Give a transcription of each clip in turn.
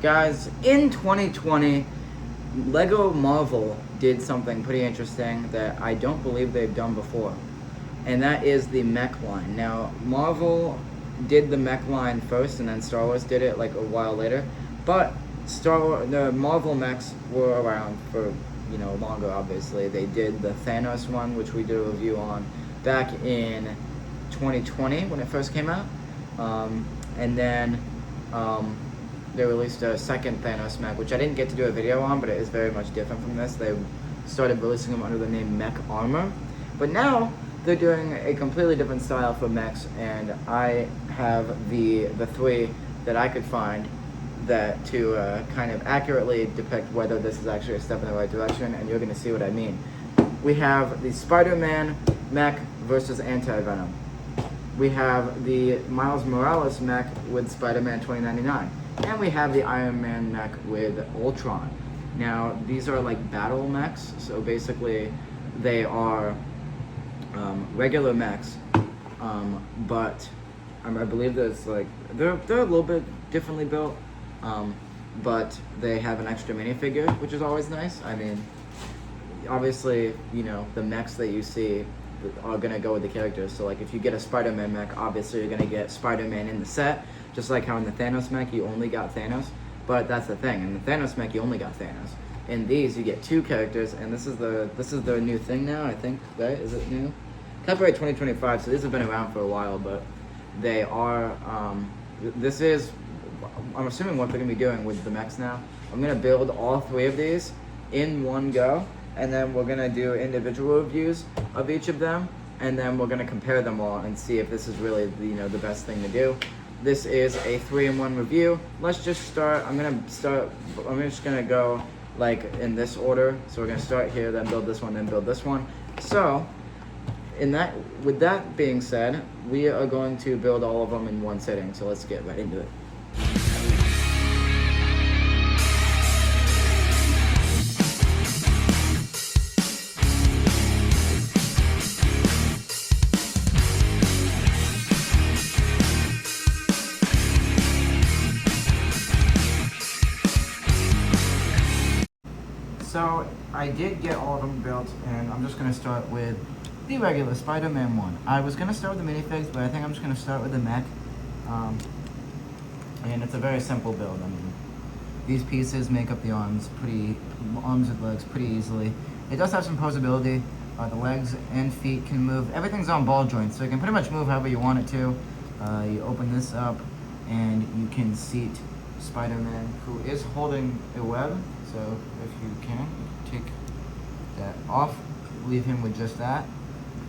Guys, in 2020, Lego Marvel did something pretty interesting that I don't believe they've done before, and that is the mech line. Now, Marvel did the mech line first, and then Star Wars did it like a while later, but the Marvel mechs were around for longer. Obviously, they did the Thanos one, which we did a review on back in 2020 when it first came out, and then. They released a second Thanos mech, which I didn't get to do a video on, but it is very much different from this. They started releasing them under the name Mech Armor, but now they're doing a completely different style for mechs, and I have the three that I could find that to kind of accurately depict whether this is actually a step in the right direction, and you're going to see what I mean. We have the Spider-Man mech versus Anti-Venom. We have the Miles Morales mech with Spider-Man 2099. And we have the Iron Man mech with Ultron. Now, these are like battle mechs, so basically they are regular mechs, but I believe there's like, they're a little bit differently built, but they have an extra minifigure, which is always nice. I mean, obviously, the mechs that you see are gonna go with the characters. So like if you get a Spider-Man mech, obviously you're gonna get Spider-Man in the set, just like how in the Thanos mech you only got Thanos. But that's the thing, in the Thanos mech you only got Thanos. In these you get two characters, and this is the new thing now, I think, right? Is it new? Copyright 2025, so these have been around for a while, but they are this is, I'm assuming what they're gonna be doing with the mechs now. I'm gonna build all three of these in one go, and then we're gonna do individual reviews of each of them, and then we're gonna compare them all and see if this is really the best thing to do. This is a 3-in-1 review. Let's just start. I'm just gonna go like in this order. So we're gonna start here, then build this one, then build this one. So with that being said, we are going to build all of them in one sitting. So let's get right into it. So I did get all of them built, and I'm just going to start with the regular Spider-Man one. I was going to start with the minifigs, but I think I'm just going to start with the mech. And it's a very simple build. I mean, these pieces make up the arms and legs pretty easily. It does have some posability. The legs and feet can move. Everything's on ball joints, so you can pretty much move however you want it to. You open this up, and you can seat Spider-Man, who is holding a web. So if you can, take that off, leave him with just that.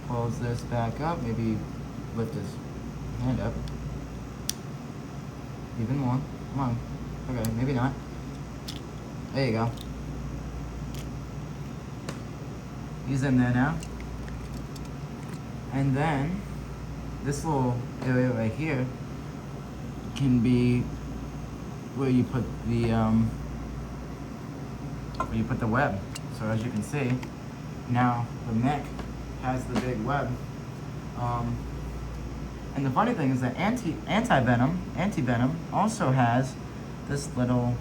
Close this back up, maybe lift his hand up. Even more, come on. Okay, maybe not. There you go. He's in there now. And then, this little area right here can be where you put the web. So as you can see, now the mech has the big web. And the funny thing is that Anti-Venom also has this little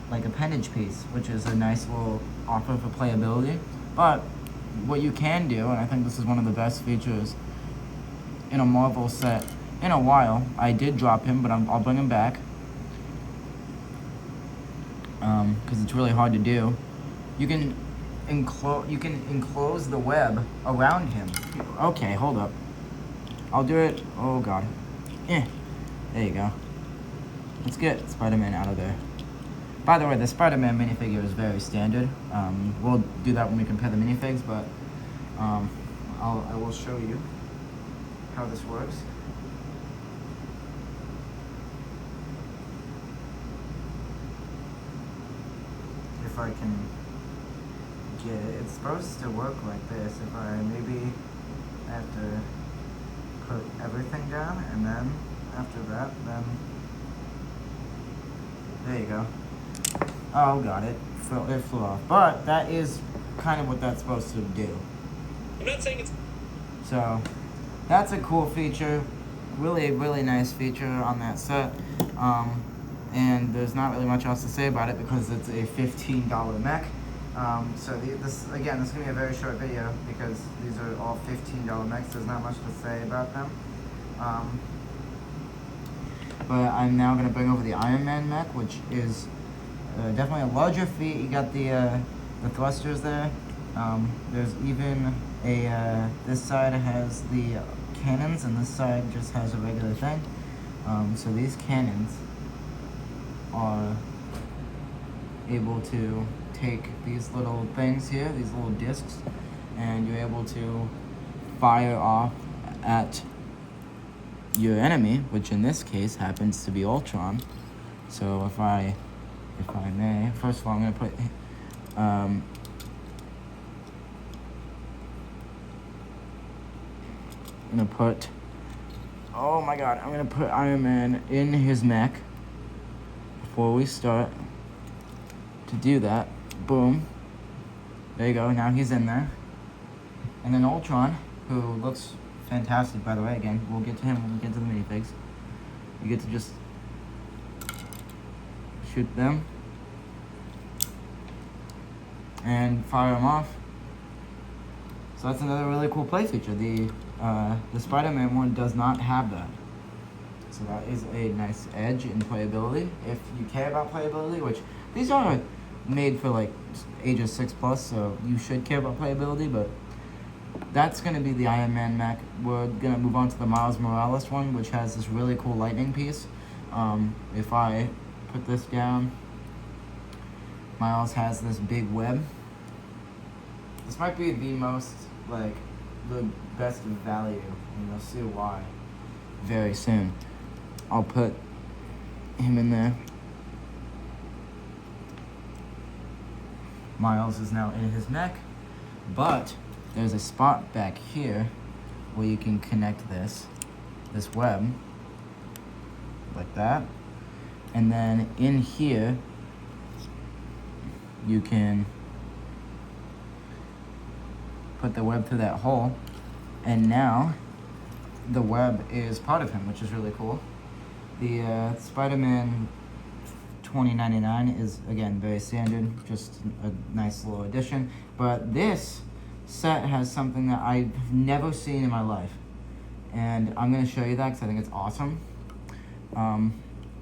like appendage piece, which is a nice little offer for playability. But what you can do, and I think this is one of the best features in a Marvel set in a while. I did drop him, but I'll bring him back. Because it's really hard to do. You can enclose the web around him. Okay, hold up. I'll do it. Oh god. There you go. Let's get Spider-Man out of there. By the way, the Spider-Man minifigure is very standard. We'll do that when we compare the minifigs, but I will show you how this works. If I can get it. It's supposed to work like this. If I maybe have to put everything down, and then after that, then there you go. Oh, got it. It flew off. But that is kind of what that's supposed to do. I'm not saying it's... So that's a cool feature. Really, really nice feature on that set. and there's not really much else to say about it because it's a $15 mech. This is gonna be a very short video because these are all $15 mechs. There's not much to say about them. But I'm now gonna bring over the Iron Man mech, which is definitely a larger feat. You got the thrusters there. There's even this side has the cannons, and this side just has a regular thing. So these cannons are able to take these little things here, these little discs, and you're able to fire off at your enemy, which in this case happens to be Ultron. So if I may, first of all, I'm gonna put I'm gonna put, oh my god, I'm gonna put Iron Man in his mech before we start. To do that, boom, there you go, now he's in there. And then Ultron, who looks fantastic, by the way, again, we'll get to him when we get to the minifigs. You get to just shoot them and fire them off. So that's another really cool play feature. The Spider-Man one does not have that. So that is a nice edge in playability. If you care about playability, which these are made for like ages 6+, so you should care about playability, but that's gonna be the Iron Man mech. We're gonna move on to the Miles Morales one, which has this really cool lightning piece. If I put this down, Miles has this big web. This might be the best value, and you'll see why very soon. I'll put him in there. Miles is now in his mech, but there's a spot back here where you can connect this web like that, and then in here you can put the web through that hole, and now the web is part of him, which is really cool. The Spider-Man 2099 is, again, very standard, just a nice little addition. But this set has something that I've never seen in my life, and I'm going to show you that because I think it's awesome.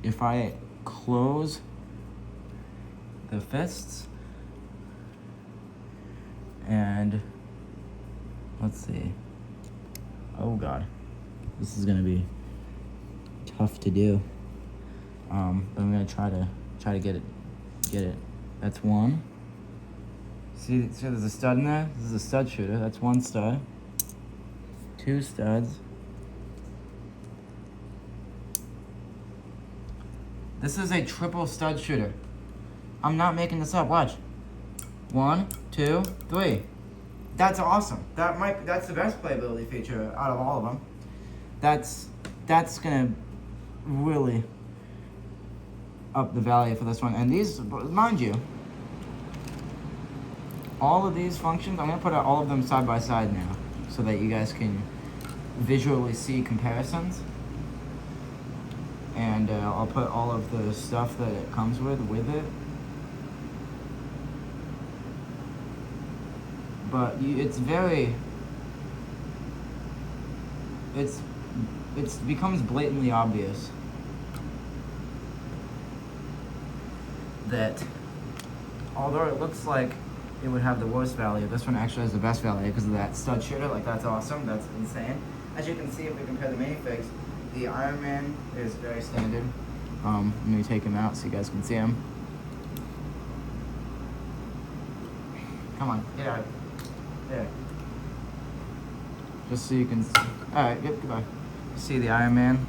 If I close the fists, and let's see, oh god, this is going to be tough to do. But I'm gonna try to get it. That's one. See, there's a stud in there. This is a stud shooter. That's one stud. Two studs. This is a triple stud shooter. I'm not making this up. Watch. 1, 2, 3. That's awesome. That's the best playability feature out of all of them. That's gonna really up the value for this one. And these, mind you, all of these functions, I'm gonna put all of them side by side now so that you guys can visually see comparisons. And I'll put all of the stuff that it comes with it. But it becomes blatantly obvious that although it looks like it would have the worst value, this one actually has the best value because of that stud shooter. Like, that's awesome. That's insane. As you can see, if we compare the minifigs, the Iron Man is very standard. Let me take him out so you guys can see him. Come on, get out. There. Just so you can see. Alright, goodbye. See the Iron Man.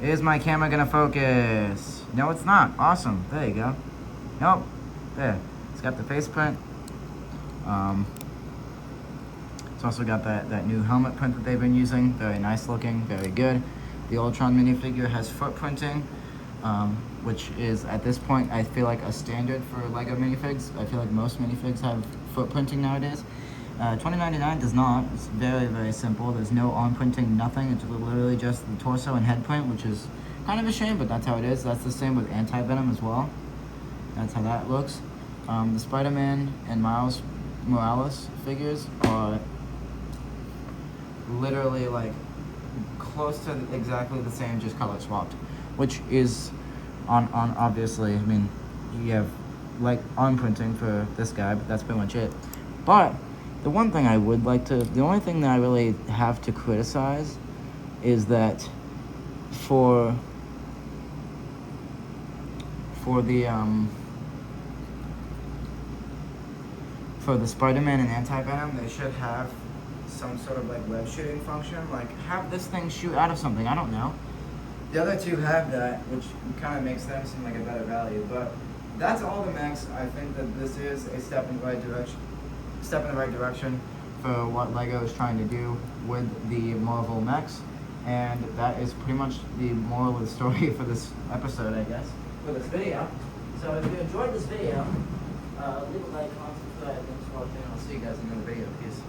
Is my camera gonna focus? No, it's not. Awesome. There you go. Nope. There. It's got the face print. It's also got that new helmet print that they've been using. Very nice looking. Very good. The Ultron minifigure has foot printing, which is, at this point, I feel like a standard for LEGO minifigs. I feel like most minifigs have foot printing nowadays. 2099 does not. It's very, very simple. There's no on printing, nothing. It's literally just the torso and head print, which is Kind of a shame, but that's how it is. That's the same with Anti-Venom as well. That's how that looks. The Spider-Man and Miles Morales figures are literally like close to exactly the same, just color swapped, which is on obviously. I mean, you have like arm printing for this guy, but that's pretty much it. But the one thing I would like to, the only thing that I really have to criticize is that for the Spider-Man and Anti-Venom, they should have some sort of like web shooting function, like have this thing shoot out of something. I don't know. The other two have that, which kind of makes them seem like a better value. But that's all the Mechs. I think that this is a step in the right direction. Step in the right direction for what LEGO is trying to do with the Marvel Mechs, and that is pretty much the moral of the story for this episode, I guess, for this video. So if you enjoyed this video, leave a like, comment, subscribe, thanks for watching. I'll see you guys in another video. Peace.